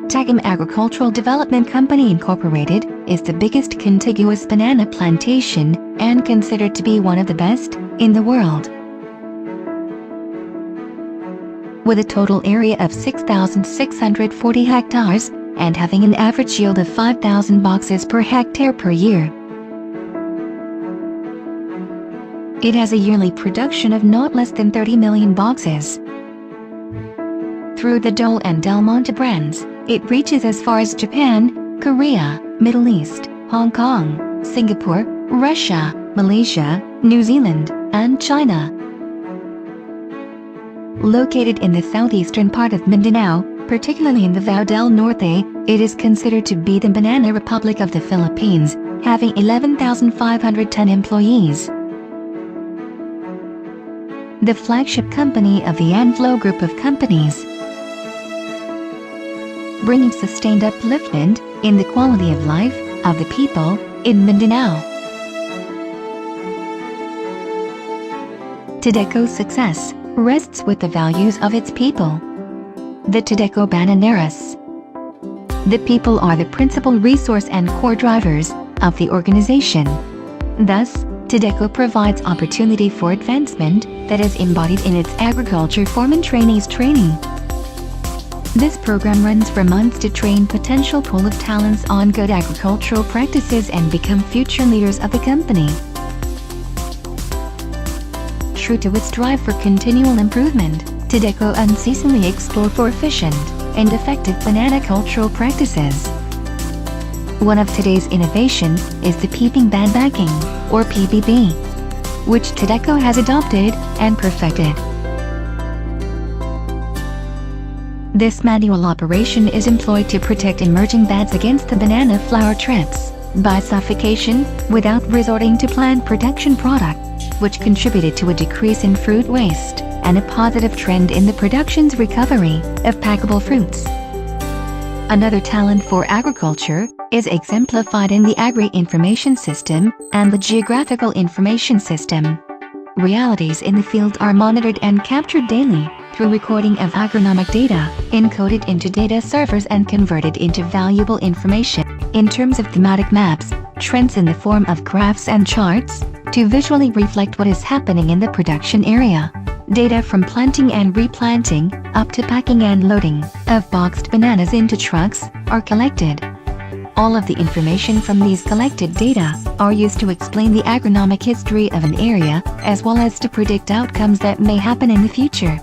Tadeco Agricultural Development Company Incorporated is the biggest contiguous banana plantation and considered to be one of the best in the world. With a total area of 6,640 hectares and having an average yield of 5,000 boxes per hectare per year. It has a yearly production of not less than 30 million boxes. Through the Dole and Del Monte brands, it reaches as far as Japan, Korea, Middle East, Hong Kong, Singapore, Russia, Malaysia, New Zealand, and China. Located in the southeastern part of Mindanao, particularly in the Davao del Norte, it is considered to be the Banana Republic of the Philippines, having 11,510 employees. The flagship company of the Anflo Group of companies, bringing sustained upliftment in the quality of life of the people in Mindanao. Tadeco's success rests with the values of its people. The Tadeco Bananeros. The people are the principal resource and core drivers of the organization. Thus, Tadeco provides opportunity for advancement that is embodied in its agriculture foreman trainees training. This program runs for months to train potential pool of talents on good agricultural practices and become future leaders of the company. True to its drive for continual improvement, Tadeco unceasingly explore for efficient and effective banana cultural practices. One of today's innovation is the peeping band backing, or PBB, which Tadeco has adopted and perfected. This manual operation is employed to protect emerging buds against the banana flower thrips by suffocation without resorting to plant protection product, which contributed to a decrease in fruit waste and a positive trend in the production's recovery of packable fruits. Another talent for agriculture is exemplified in the Agri-Information System and the Geographical Information System. Realities in the field are monitored and captured daily through recording of agronomic data, encoded into data servers and converted into valuable information in terms of thematic maps, trends in the form of graphs and charts, to visually reflect what is happening in the production area. Data from planting and replanting, up to packing and loading of boxed bananas into trucks, are collected. All of the information from these collected data are used to explain the agronomic history of an area, as well as to predict outcomes that may happen in the future.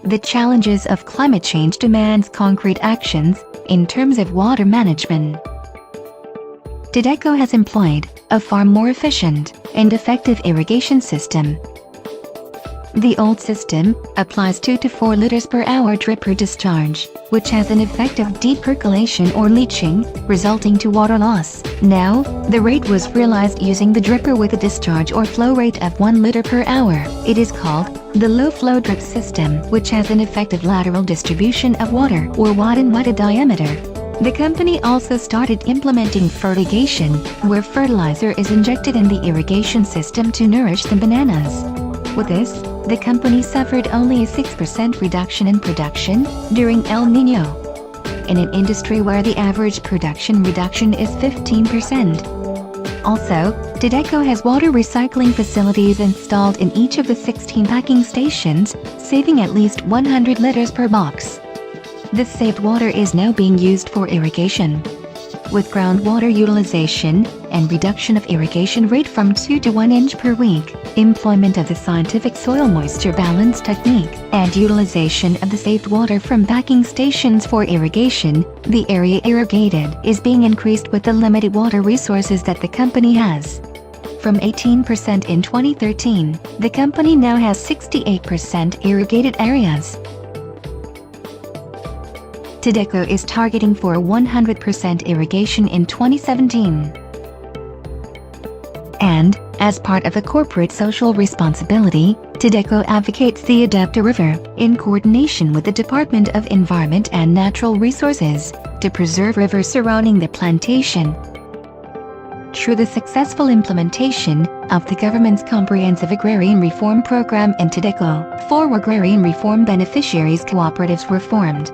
The challenges of climate change demands concrete actions in terms of water management. Tadeco has employed a far more efficient and effective irrigation system. The old system applies 2 to 4 liters per hour dripper discharge, which has an effect of deep percolation or leaching, resulting to water loss. Now, the rate was realized using the dripper with a discharge or flow rate of 1 liter per hour. It is called the low-flow drip system, which has an effective lateral distribution of water or wide and wide diameter. The company also started implementing fertigation, where fertilizer is injected in the irrigation system to nourish the bananas. With this, the company suffered only a 6% reduction in production during El Niño, in an industry where the average production reduction is 15%. Also, Tadeco has water recycling facilities installed in each of the 16 packing stations, saving at least 100 liters per box. This saved water is now being used for irrigation. With groundwater utilization and reduction of irrigation rate from 2 to 1 inch per week, employment of the scientific soil moisture balance technique, and utilization of the saved water from packing stations for irrigation, the area irrigated is being increased with the limited water resources that the company has. From 18% in 2013, the company now has 68% irrigated areas. Tadeco is targeting for 100% irrigation in 2017. And, as part of a corporate social responsibility, Tadeco advocates the Adapta River, in coordination with the Department of Environment and Natural Resources, to preserve rivers surrounding the plantation. through the successful implementation of the government's comprehensive agrarian reform program in Tadeco, 4 agrarian reform beneficiaries cooperatives were formed.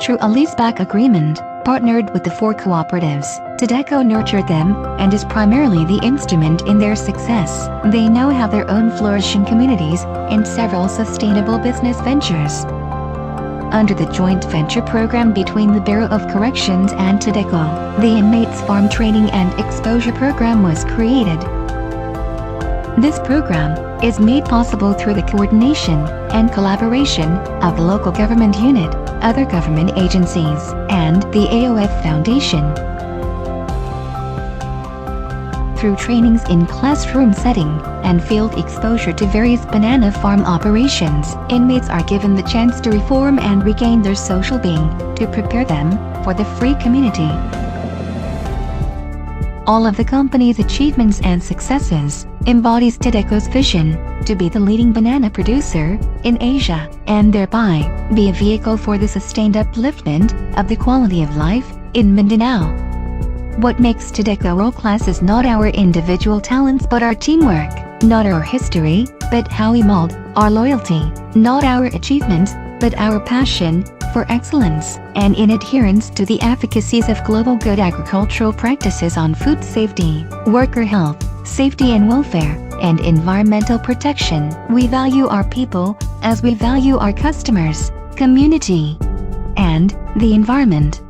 Through a leaseback agreement, partnered with the 4 cooperatives, Tadeco nurtured them and is primarily the instrument in their success. They now have their own flourishing communities and several sustainable business ventures. Under the joint venture program between the Bureau of Corrections and Tadeco, the Inmates Farm Training and Exposure Program was created. This program is made possible through the coordination and collaboration of the local government unit, other government agencies, and the AOF Foundation. Through trainings in classroom setting and field exposure to various banana farm operations, inmates are given the chance to reform and regain their social being, to prepare them for the free community. All of the company's achievements and successes embodies Tadeco's vision to be the leading banana producer in Asia, and thereby be a vehicle for the sustained upliftment of the quality of life in Mindanao. What makes Tadeco world-class is not our individual talents but our teamwork, not our history, but how we mold our loyalty, not our achievements, but our passion for excellence, and in adherence to the efficacies of global good agricultural practices on food safety, worker health, safety and welfare, and environmental protection. We value our people as we value our customers, community, and the environment.